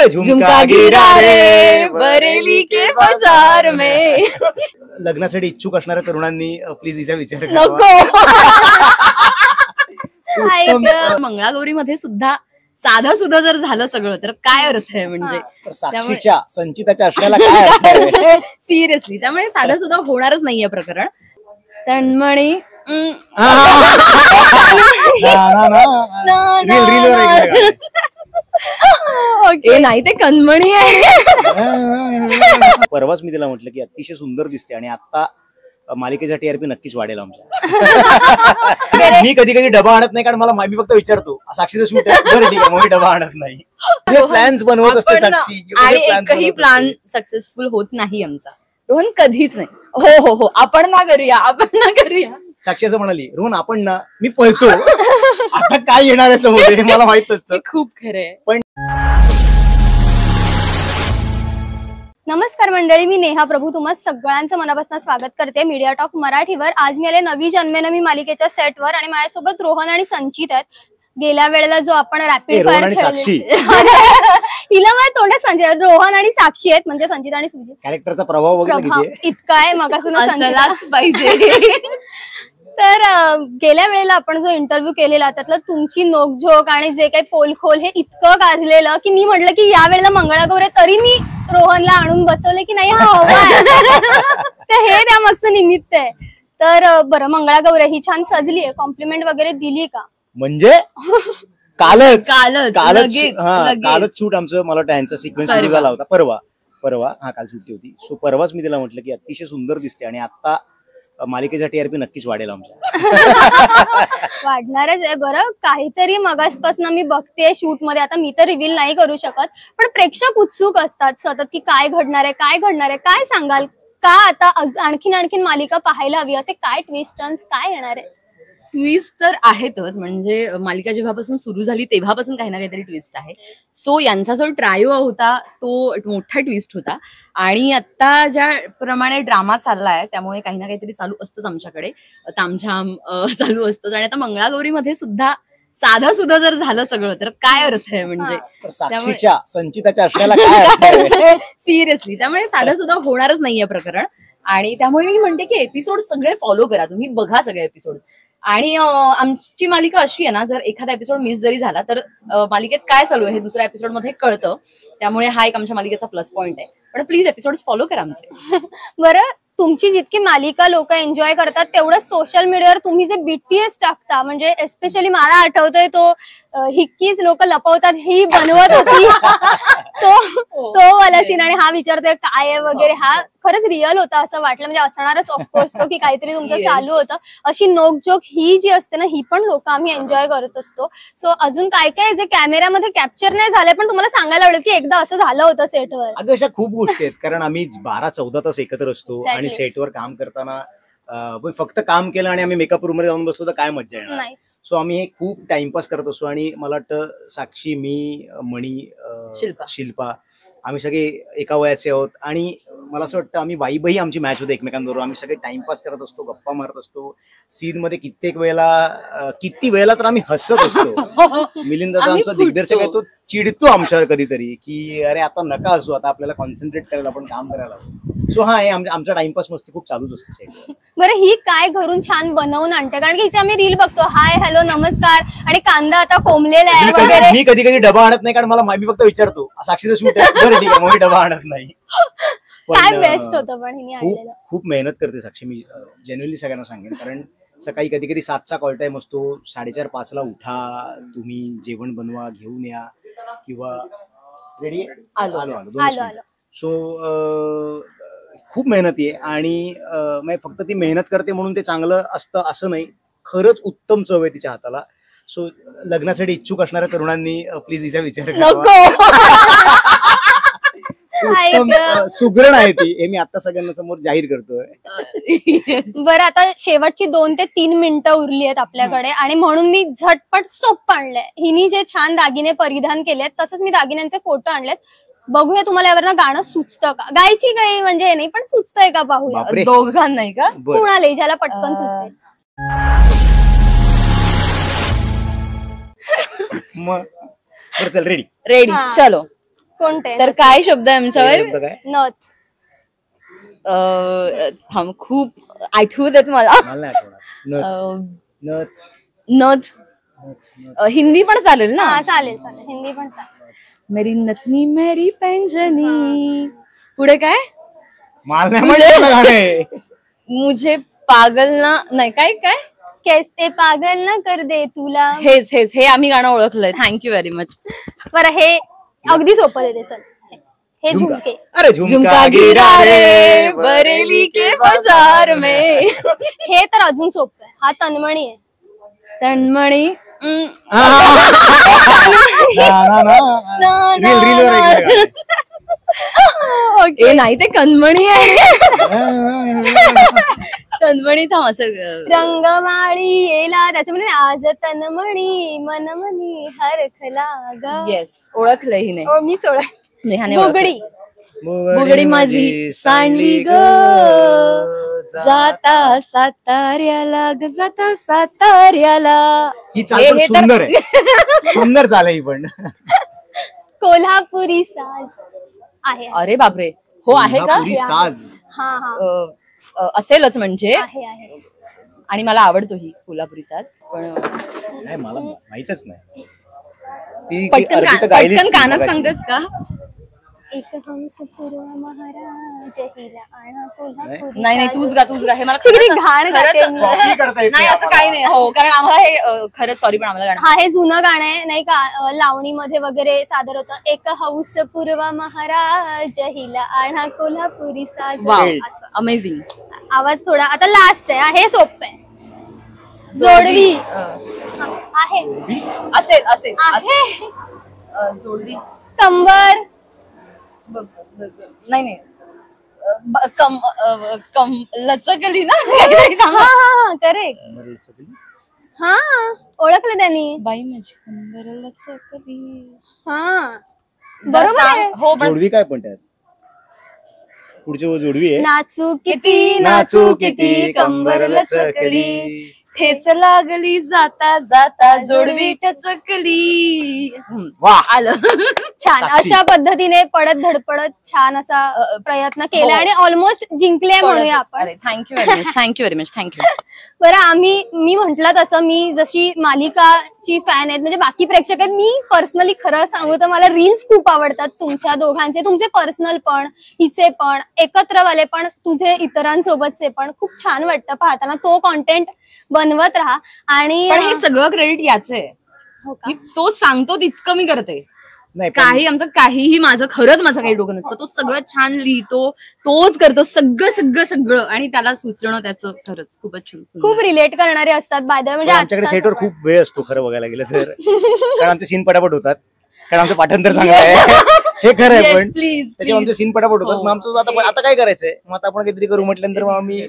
अरे झुमका गिरा रे बरेली के बाजार में. लग्नासाठी इच्छुक असणाऱ्या तरुणांनी प्लीज हिचा विचार नको. मंगळागौरी मध्ये सुद्धा साधा सुद्धा जर झालं सगळं तर काय अर्थ आहे म्हणजे साक्षीच्या संचिताच्या असण्याला काय अर्थ आहे सिरियसली. त्यामुळे साधा सुद्धा होणारच नाहीये प्रकरण. तन्मणी नाही ते कणमणी आहे. परवाच मी तिला म्हटलं की अतिशय सुंदर दिसते आणि आता मालिकेचा TRP नक्कीच वाढेल आमच्या. मी कधी कधी डबा आणत नाही कारण मला मी फक्त विचारतो साक्षीचं शूट आहे बरं ठीक आहे मग मी डबा आणत नाही. प्लॅन्स बनवत असते साक्षी आणि एकही प्लॅन सक्सेसफुल होत नाही आमचा. रोहन कधीच नाही. हो हो हो आपण ना करूया. साक्षी असं म्हणाली रोहन आपण ना मी पळतो आता काय येणार आहे समोर हे मला माहित नसतं. खूप खरंय. पण नमस्कार मंडळी, मी नेहा प्रभू तुम्हा सगळ्यांचं मनापासून स्वागत करते मीडिया टॉक मराठीवर. आज मी आले नवी जन्मेनं मी मालिकेच्या सेटवर आणि माझ्यासोबत रोहन आणि संचित आहेत. गेल्या वेळेला जो आपण रॅपिड फायर हिला माझ्या तोंडात संचित रोहन आणि साक्षी आहेत म्हणजे संचित आणि सुजित. कॅरेक्टरचा प्रभाव इतका आहे मगासून पाहिजे. तर गेल्या वेळेला आपण जो इंटरव्ह्यू केलेला त्यातलं तुमची नोकझोक आणि जे काही पोलखोल हे इतकं गाजलेलं की मी म्हटलं की या वेळेला मंगळागौरी तरी मी रोहनला आणून बसवले की नाही हा हवा आहे. तर हे त्यामागचं निमित्त आहे. तर बरं मंगळागौरी ही छान सजली आहे, कॉम्प्लिमेंट वगैरे दिली का? म्हणजे कालच शूट आमचं मला वाटतं यांचा सिक्वेन्स सुरू झाला होता परवा काल सुट्टी होती. सो परवाच मी तिला म्हटलं की अतिशय सुंदर दिसते आणि आता मालिकेचा TRP नक्कीच वाढेल आमच्या. वाढणारच आहे. बरं काहीतरी मगासपासून मी बघते शूट मध्ये, आता मी तर रिव्हील नाही करू शकत पण प्रेक्षक उत्सुक असतात सतत की काय घडणार आहे. काय सांगाल का आता आणखीन मालिका पाहायला हवी? असे काय ट्विस्ट टर्न्स काय येणार आहे? ट्विस्ट तर आहेतच. म्हणजे मालिका जेव्हापासून सुरू झाली तेव्हापासून काही ना काहीतरी ट्विस्ट आहे. सो यांचा जो ट्रायो होता तो मोठा ट्विस्ट होता आणि आता ज्या प्रमाणे ड्रामा चाललाय त्यामुळे काही ना काहीतरी चालू असतंच आमच्याकडे. तामझाम चालू असतंच. आणि आता मंगळागौरीमध्ये सुद्धा साधा सुद्धा जर झालं सगळं तर काय अर्थ आहे म्हणजे साक्षीच्या संचिताच्या असण्याला काय अर्थ आहे सिरियसली. त्यामुळे साधा सुद्धा होणारच नाहीये प्रकरण. आणि त्यामुळे मी म्हणते की एपिसोड सगळे फॉलो करा, तुम्ही बघा सगळे एपिसोड. आणि आमची मालिका अशी आहे ना, जर एखादा एपिसोड मिस जरी झाला तर मालिकेत काय चालू आहे हे दुसऱ्या एपिसोड मध्ये कळतं. त्यामुळे हा एक आमच्या मालिकेचा प्लस पॉइंट आहे. पण प्लीज एपिसोड फॉलो करा आमचे. बरं तुमची जितकी मालिका लोक एन्जॉय करतात तेवढं सोशल मीडियावर तुम्ही जे BTS टाकता म्हणजे एस्पेशली मला आठवतोय तो हिक्कीच लोक लपवतात ही बनवत होती तो वाला सीन आणि हा विचारतोय काय आहे वगैरे, हा खरंच रिअल होता असं वाटलं. म्हणजे असणारच ऑफकोर्स तो की काहीतरी तुमचं चालू होतं. अशी नोकझोक ही जी असते ना ही पण लोक आम्ही एन्जॉय करत असतो. सो अजून काय काय जे कॅमेऱ्यामध्ये कॅप्चर नाही झाले पण तुम्हाला सांगायला आवडेल की एकदा असं झालं होतं सेटवर? अगं अशा खूप गोष्टी आहेत कारण आम्ही 12-14 तास एकत्र असतो आणि सेटवर काम करताना फक्त काम केलं आणि आम्ही मेकअप रूम मध्ये जाऊन बसतो तर काय मजा येणार. सो आम्ही हे खूप टाइमपास करत असतो आणि मला वाटतं साक्षी, मी, मणी, शिल्पा आम्ही सगळे एका वयाचे आहोत आणि मला असं वाटतं आम्ही वाईबही आमची मॅच होते एकमेकांबरोबर. आम्ही सगळे टाइमपास करत असतो, गप्पा मारत असतो. सीन मध्ये किती वेळेला तर आम्ही हसत असतो. मिलिंद दादा आमचा दिग्दर्शक आहे तो चिडतो आमच्यावर कधीतरी की अरे आता नका असू, आता आपल्याला कॉन्सन्ट्रेट करायला आपण काम करायला. सो हा आमचा टाइमपास मस्ती खूप चालूच असते. बरं ही काय घरून छान बनवून आणते? कारण की हिचे आम्ही रील बघतो हाय हॅलो नमस्कार आणि कांदा आता कोंबलेला आहे वगैरे. मी कधी कधी डबा आणत नाही कारण मला मी फक्त विचारतो साक्षीचं शूट आहे बरं ठीक आहे मग मी डबा आणत नाही. काय बेस्ट होतं पण हिने आणलेलं. खूप मेहनत करते साक्षी, मी जेन्युअनली सगळ्यांना सांगेन. कारण सकाळी कधी कधी 7चा कॉल टाइम असतो, 4:30-5ला उठा, तुम्ही जेवण बनवा, घेऊन या किंवा रेडी आलो. सो खूप मेहनती आहे आणि फक्त ती मेहनत करते म्हणून ते चांगलं असतं असं नाही, खरंच उत्तम चव आहे तिच्या हाताला. सो लग्नासाठी इच्छुक असणाऱ्या तरुणांनी प्लीज हिचा विचार करा. सुगरण आहे ती, हे मी आता सगळ्यांना समोर जाहीर करतोय. बरं आता शेवटची 2 ते 3 मिनिटं उरली आहेत आपल्याकडे आणि म्हणून मी झटपट सोप आणलंय. हिनी जे छान दागिने परिधान केलेत तसंच मी दागिन्यांचे फोटो आणलेत. बघूया तुम्हाला यावरनं गाणं सुचतं का? गायची काही म्हणजे हे नाही पण सुचतंय का पाहूया. दोघांना नाही का? कुणाला ज्याला पटकन सुचेल. मग चल रेडी चलो कोणते? तर काय शब्द आहे आमच्यावर? शब्द काय? नथ. थांब, खूप आठवत आहेत मला. मला नाही आठवणार. नथ. नथ. नथ. हिंदी पण चालेल ना? हा चालेल चालेल, हिंदी पण चालेल. मेरी नथनी मेरी पैंजनी. पुढे काय? मला नाही माहिती मला गाणे. मुझे पागल ना, नाही काय काय कैसे पागल ना कर दे तुला. हेच हेच हे आम्ही गाणं ओळखलंय. Thank you very much. बरं, हे अगदी सोपं देते. चल, हे झुमका. झुमके. अरे झुमका गिरा रे बरेली के बाजार में. हे तर अजून सोपं आहे. हा तन्मणी आहे. तन्मणी. ए नाही, ते कणमणी आहे. तन्मणी. थांब, असं रंगमाळी येला त्याच्यामध्ये आज तन्मणी मनमनी हरखला ग. येस, ओळखलंय हिने. हो, मीच ओळख. नेहाने बुगडी. बुगडी माझी सांडली ग जाता साताऱ्याला ग, जाता साताऱ्याला. ही चाल पण सुंदर आहे. सुंदर चाल आहे ही पण. कोल्हापुरी साज आहे. अरे बापरे, हो आहे का? कोल्हापुरी साज. हा हा असेलच म्हणजे. आहे आहे. आणि मला आवडतो ही कोल्हापुरी साज, पण नाही मला माहितच नाही. ती पटकन अर्पिता गायलीच पटकन ती कानात मगाशी. सांगतेस का? एक हंस पूर्व महाराज हिला आणा कोल्हापुरी नाही नाही, साज. तूच गा, तूच गा. हे मला चिकडी खरंच- घाण खरंच- गाते मी. कॉपी करता येते नाही असं आम्हाला. काही नाही. हो, कारण आम्हाला हे खरंच सॉरी, पण आम्हाला गाणं हा, हे जुनं गाणं आहे नाही का, लावणीमध्ये वगैरे सादर होतं. एक हौस पूर्व महाराज हिला आणा कोल्हापुरी साज. वाव, असं. अमेझिंग. आवाज थोडा आता लास्ट आहे. हे सोपं आहे. जोडवी. हा, आहे असेल असेल आहे. जोडवी. कंबर. नाही नाही, कम लचकली ना. हा हा हा, करेक्ट. हा, ओळखलं त्यांनी. बाई माझी कंबर लचकली. हा, बरोबर आहे. हो, पण जोडवी काय पण त्यात पुढची जोडवी आहे. नाचू किती नाचू किती कंबर लचकली. ठेच लागली जाता जाता जोडवी टचकली. वा, आलं. छान. साक्षी. अशा पद्धतीने पडत धडपडत छान असा प्रयत्न केला हो. आणि ऑलमोस्ट जिंकले म्हणूया आपण. Thank you very much, thank you very much, thank you. बरं, मी म्हंटल तसं, मी जशी मालिकाची फॅन आहेत, म्हणजे बाकी प्रेक्षक आहेत, मी पर्सनली खरं सांगू तर मला रील्स खूप आवडतात तुमच्या दोघांचे. तुमचे पर्सनल पण, हिचे पण, एकत्रवाले पण, तुझे इतरांसोबतचे पण. खूप छान वाटतं पाहताना. तो कॉन्टेंट बनवत राहा. आणि पण हे सगळं क्रेडिट याचे आहे. हो का? मी तो सांगतो तितकं मी करते. नाही पण काही आमचं काहीही माझं खरंच माझं काही डोकं नसतं. तो सगळं छान लिहितो, तोच करतो सगळं सगळं सगळं, आणि त्याला सुचणं त्याचं खरंच खूपच सुंदर. खूप रिलेट करणारे असतात बाय द वे. म्हणजे आमच्याकडे आता सेटवर खूप वेळ असतो खरं बघायला गेलं तर. कारण आमचे सीन पटापट होतात, कारण आमचं पाठांतर चांगलं आहे. हे खरं आहे. पण प्लीज त्याच्यामुळे आमचे सीन पटापट होतात. हो. मग आमचं आता काय करायचंय, मग आता आपण काहीतरी करू म्हटल्यानंतर मग आम्ही.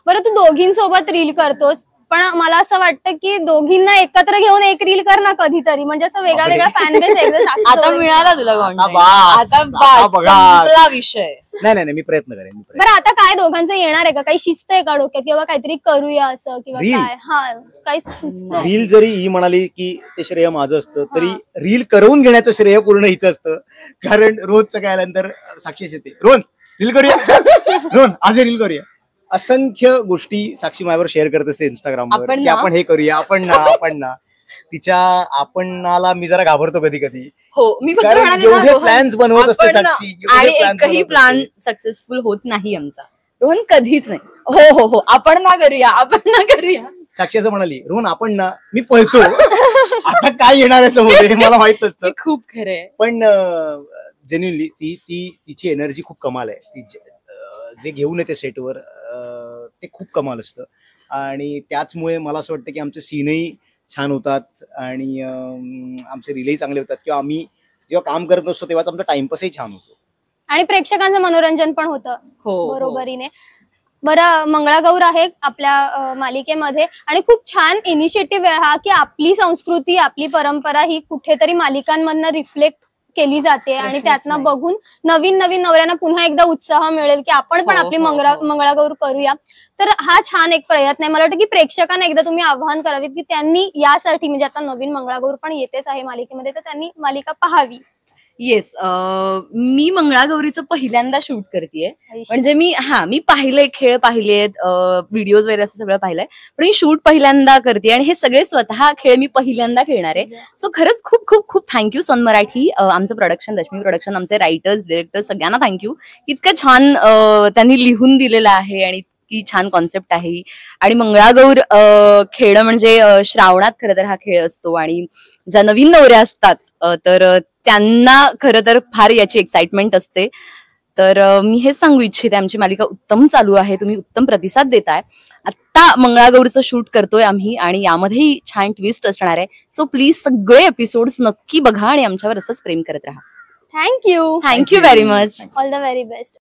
बरं, तू दोघींसोबत रील करतोस, पण मला असं वाटतं की दोघींना एकत्र घेऊन एक रील कर ना कधीतरी, म्हणजे असं वेगळा वेगळा फॅन बेस आहे. आता मिळाला तुला content. बास, आता आता बास, बघा. संपला विषय. नाही मी प्रयत्न करेन. बरं, आता काय दोघांचं येणार आहे का? काही शिस्त आहे का डोक्यात, किंवा काहीतरी करूया असं, किंवा Reel? काय? हा, काही सुचतंय? रील जरी ही म्हणाली की ते श्रेय माझं असतं, तरी रील करवून घेण्याचं श्रेय पूर्ण हिचं असतं. कारण रोजचं काय आल्यानंतर साक्षीच येते, रोहन रील करूया, रोहन आज रील करूया. असंख्य गोष्टी साक्षी माझ्यावर शेअर करत असते इंस्टाग्रामवर, आपण की ना? आपण हे करूया, आपण ना. तिच्या आपणाला मी जरा घाबरतो कधी कधी. हो, मी फक्त कारण म्हणाले एवढे ना, रोहन, plans बनवत असते आपण ना, साक्षी, एवढे आणि plans एकही बनवत प्लॅन असते. सक्सेसफुल होत नाही आमचा. रोहन कधीच नाही. हो, आपण ना करूया. साक्षी असं म्हणाली, रोहन आपण ना, मी पळतो. आता काय येणार आहे समोर हे मला माहित नसतं. हे खूप खरंय. पण जेन्युनली तिची एनर्जी खूप कमाल आहे. ती जे घेऊन येते सेटवर ते खूप कमाल असतं, आणि त्याचमुळे मला असं वाटतं की आमचे सीनही छान होतात, आणि आमचे रीलही चांगले होतात, किंवा आम्ही जेव्हा काम करत असतो तेव्हाच आमचा टाइमपासही छान होतो, आणि प्रेक्षकांचं मनोरंजन पण होतं हो, बरोबरीने. बरं, मंगळागौर आहे आपल्या मालिकेमध्ये, आणि खूप छान इनिशिएटिव्ह आहे हा, की आपली संस्कृती, आपली परंपरा ही कुठेतरी मालिकांमधनं रिफ्लेक्ट केली जाते, आणि त्यातनं बघून नवीन नवऱ्यांना पुन्हा एकदा उत्साह मिळेल की आपण पण आपली मंगळागौर करूया. तर हा छान एक प्रयत्न आहे. मला वाटतं की प्रेक्षकांना एकदा तुम्ही आवाहन करावीत की त्यांनी यासाठी, म्हणजे आता नवीन मंगळागौर पण येतेच आहे मालिकेमध्ये, तर त्यांनी मालिका पाहावी. येस, मी मंगळागौरीचं पहिल्यांदा शूट करतेय. म्हणजे मी पाहिलंय, खेळ पाहिलेत, व्हिडिओज वगैरे असं सगळं पाहिलंय, पण मी शूट पहिल्यांदा करते आणि हे सगळे स्वतः खेळ मी पहिल्यांदा खेळणार आहे. सो खरंच खूप खूप खूप थँक्यू सन मराठी, आमचं प्रोडक्शन, दशमी प्रोडक्शन, आमचे रायटर्स, डिरेक्टर्स, सगळ्यांना थँक्यू. इतकं छान त्यांनी लिहून दिलेलं आहे आणि इतकी छान कॉन्सेप्ट आहे. आणि मंगळागौर खेळणं म्हणजे श्रावणात खरं तर हा खेळ असतो आणि ज्या नवीन नवऱ्या असतात तर त्यांना खरं तर फार याची एक्साइटमेंट असते. तर मी हेच सांगू इच्छिते, आमची मालिका उत्तम चालू आहे, तुम्ही उत्तम प्रतिसाद देताय. आता मंगळागौरचं शूट करतोय आम्ही आणि यामध्येही छान ट्विस्ट असणार आहे. सो प्लीज सगळे एपिसोड्स नक्की बघा आणि आमच्यावर असंच प्रेम करत राहा. Thank you very much. All the very best.